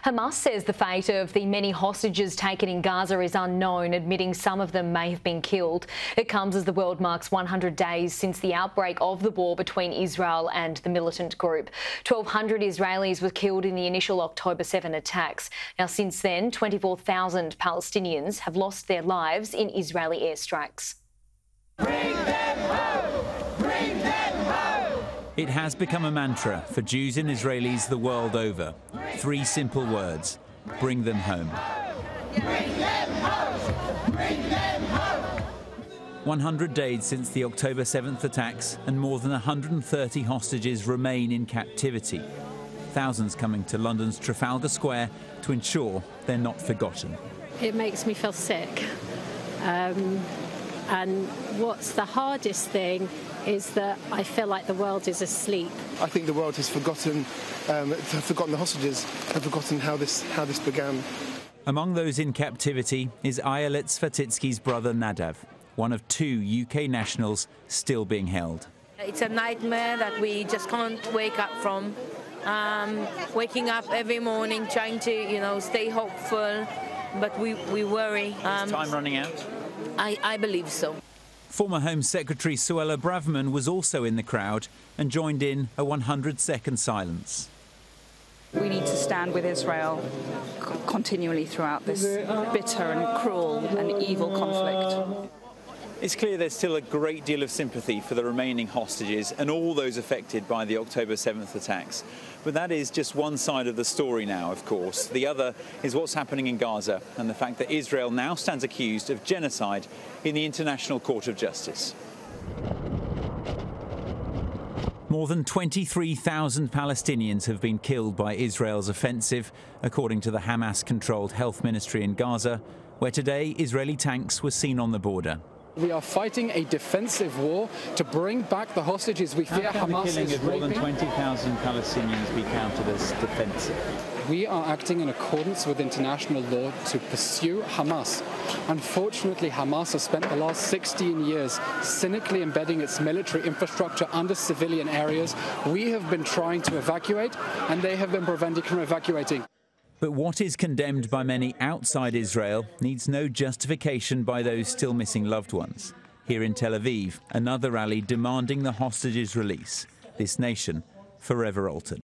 Hamas says the fate of the many hostages taken in Gaza is unknown, admitting some of them may have been killed. It comes as the world marks 100 days since the outbreak of the war between Israel and the militant group. 1,200 Israelis were killed in the initial October 7 attacks. Now, since then, 24,000 Palestinians have lost their lives in Israeli airstrikes. Bring them home! Bring them home! It has become a mantra for Jews and Israelis the world over. 3 simple words: bring them home. Bring them home! Bring them home! 100 days since the October 7th attacks, and more than 130 hostages remain in captivity. Thousands coming to London's Trafalgar Square to ensure they're not forgotten. It makes me feel sick. And what's the hardest thing is that I feel like the world is asleep. I think the world has forgotten the hostages, have forgotten how this began. Among those in captivity is Ayelet Svatitsky's brother Nadav, one of 2 UK nationals still being held. It's a nightmare that we just can't wake up from. Waking up every morning trying to, stay hopeful, but we worry. Is time running out? I believe so. Former Home Secretary Suella Braverman was also in the crowd and joined in a 100-second silence. We need to stand with Israel continually throughout this bitter and cruel and evil conflict. It's clear there's still a great deal of sympathy for the remaining hostages and all those affected by the October 7th attacks. But that is just one side of the story now, of course. The other is what's happening in Gaza and the fact that Israel now stands accused of genocide in the International Court of Justice. More than 23,000 Palestinians have been killed by Israel's offensive, according to the Hamas-controlled health ministry in Gaza, where today Israeli tanks were seen on the border. We are fighting a defensive war to bring back the hostages we fear Hamas is raping. The killing of more than 20,000 Palestinians be counted as defensive? We are acting in accordance with international law to pursue Hamas. Unfortunately, Hamas has spent the last 16 years cynically embedding its military infrastructure under civilian areas. We have been trying to evacuate, and they have been prevented from evacuating. But what is condemned by many outside Israel needs no justification by those still missing loved ones. Here in Tel Aviv, another rally demanding the hostages' release. This nation forever altered.